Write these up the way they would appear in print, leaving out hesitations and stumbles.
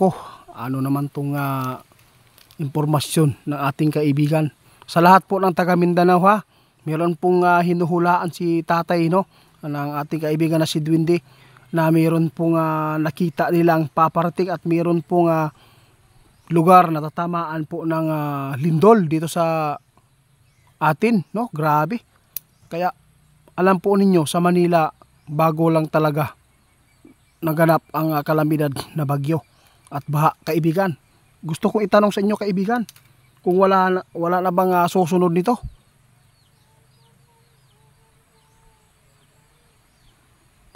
Nako, ano naman tong impormasyon ng ating kaibigan. Sa lahat po ng taga Mindanao ha, meron pong hinuhulaan si tatay, no, ng ating kaibigan na si Duwende, na meron pong nakita nilang paparating at meron pong lugar na tatamaan po ng lindol dito sa atin, no? Grabe. Kaya alam po ninyo, sa Manila bago lang talaga naganap ang kalamidad na bagyo at baha, kaibigan. Gusto kong itanong sa inyo, kaibigan, kung wala na bang susunod nito?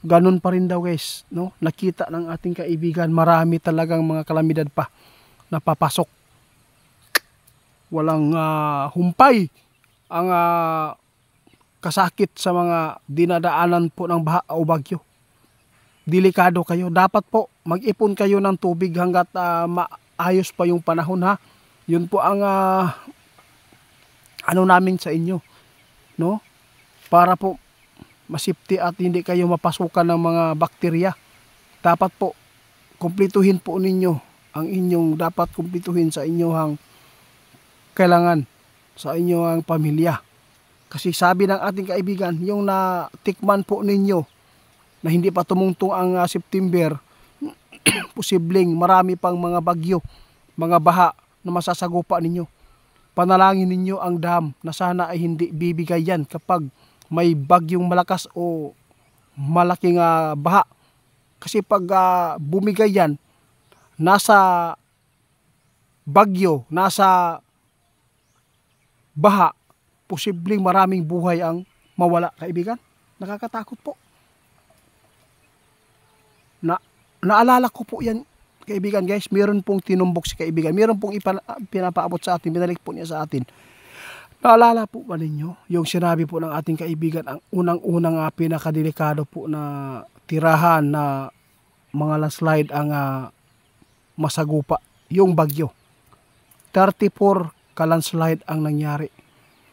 Ganun pa rin daw, guys, no? Nakita ng ating kaibigan, marami talagang mga kalamidad pa na papasok. Walang humpay ang kasakit sa mga dinadaanan po ng baha o bagyo. Delikado kayo. Dapat po mag-ipon kayo ng tubig hanggat maayos pa yung panahon, ha. Yun po ang ano namin sa inyo, no? Para po masipti at hindi kayo mapasukan ng mga bakterya. Dapat po kumplituhin po ninyo ang inyong dapat kumplituhin sa inyong kailangan sa inyong pamilya. Kasi sabi ng ating kaibigan, yung natikman po ninyo na hindi pa tumungtong ang September, posibleng marami pang mga bagyo, mga baha na masasagupa ninyo. Panalangin ninyo ang dam na sana ay hindi bibigay yan kapag may bagyong malakas o malaking baha. Kasi pag bumigay yan, nasa bagyo, nasa baha, posibleng maraming buhay ang mawala, kaibigan. Nakakatakot po. Naalala ko po yan, kaibigan, guys. Meron pong tinumbok si kaibigan. Meron pong pinapaabot sa atin. Binalik po niya sa atin. Naalala po ba ninyo yung sinabi po ng ating kaibigan, ang unang-unang pinakadelikado po na tirahan na mga landslide ang masagupa, yung bagyo. 34 ka-landslide ang nangyari.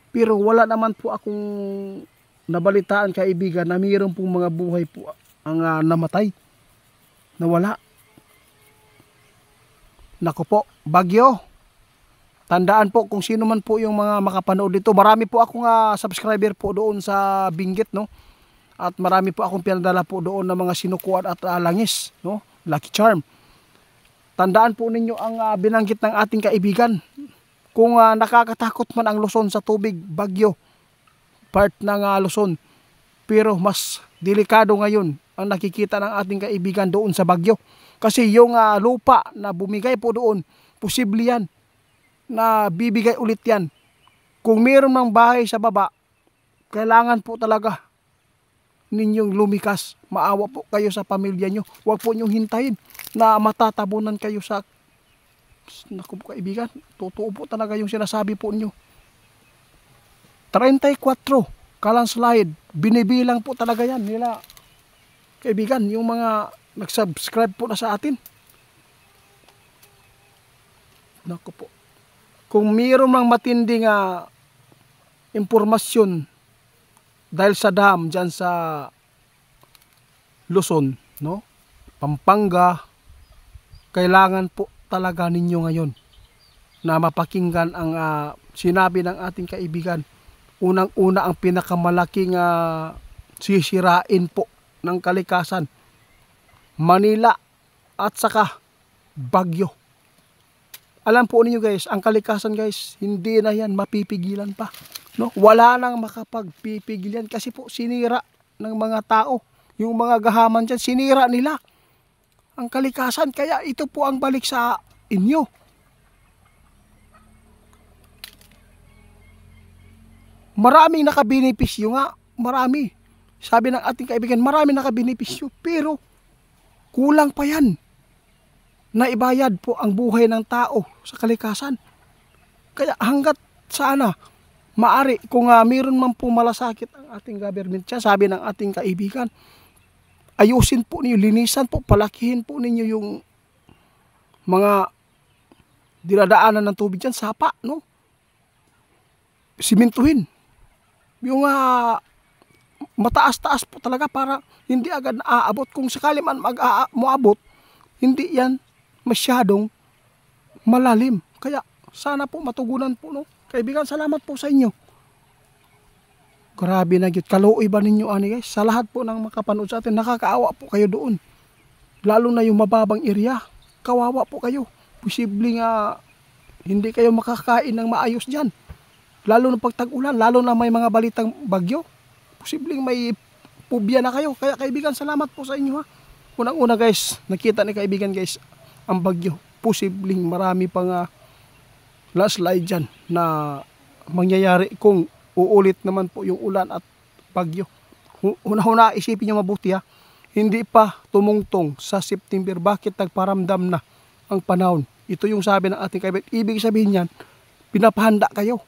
Pero wala naman po akong nabalitaan, kaibigan, na mayroon pong mga buhay po ang namatay. Nawala. Naku po, bagyo. Tandaan po kung sino man po yung mga makapanood dito. Marami po akong subscriber po doon sa Benguet, no? At marami po akong pinadala po doon ng mga sinukuan at langis, no? Lucky Charm. Tandaan po ninyo ang binanggit ng ating kaibigan. Kung nakakatakot man ang Luzon sa tubig, bagyo, part ng Luzon. Pero mas delikado ngayon ang nakikita ng ating kaibigan doon sa bagyo. Kasi yung lupa na bumigay po doon, posible yan na bibigay ulit yan. Kung mayroon ng bahay sa baba, kailangan po talaga ninyong lumikas. Maawa po kayo sa pamilya nyo. Huwag po nyong hintayin na matatabunan kayo sa... Naku po, kaibigan, totoo po talaga yung sinasabi po nyo. 34 ka-landslide, binibilang po talaga yan nila, kaibigan, yung mga nag-subscribe po na sa atin. Naku po. Kung mayroon mang matinding impormasyon dahil sa dam dyan sa Luzon, no? Pampanga, kailangan po talaga ninyo ngayon na mapakinggan ang sinabi ng ating kaibigan. Unang-una, ang pinakamalaking sisirain po ng kalikasan, Manila at saka bagyo. Alam po ninyo, guys, ang kalikasan, guys, hindi na yan mapipigilan pa, no? Wala nang makapagpipigilan kasi po sinira ng mga tao. Yung mga gahaman dyan, sinira nila ang kalikasan. Kaya ito po ang balik sa inyo. Maraming nakabenepisyo nga, marami. Sabi ng ating kaibigan, maraming nakabenepisyo, pero kulang pa yan na ibayad po ang buhay ng tao sa kalikasan. Kaya hanggat sana maari, kung mayroon man po malasakit ang ating government, siya, sabi ng ating kaibigan, ayusin po ninyo, linisan po, palakihin po ninyo yung mga dinadaanan ng tubig dyan, sapa, no? Simintuhin. Yung mataas-taas po talaga para hindi agad naaabot. Kung sakali man moabot, hindi yan masyadong malalim. Kaya sana po matugunan po, no? Kaibigan, salamat po sa inyo. Grabe na yun. Kaluoy ba ninyo, ani guys? Sa lahat po ng makapanood sa atin, nakakaawa po kayo doon. Lalo na yung mababang area. Kawawa po kayo. Posible nga hindi kayo makakain ng maayos dyan. Lalo na pag tag-ulan, lalo na may mga balitang bagyo. Posibleng may pubya na kayo. Kaya kaibigan, salamat po sa inyo ha. Unang-una guys, nakita ni kaibigan guys, ang bagyo. Posibleng marami pang landslide dyan na mangyayari kung uulit naman po yung ulan at bagyo. Una-una, isipin nyo mabuti ha. Hindi pa tumungtong sa September. Bakit nagparamdam na ang panahon? Ito yung sabi ng ating kaibigan. Ibig sabihin yan, pinapahanda kayo.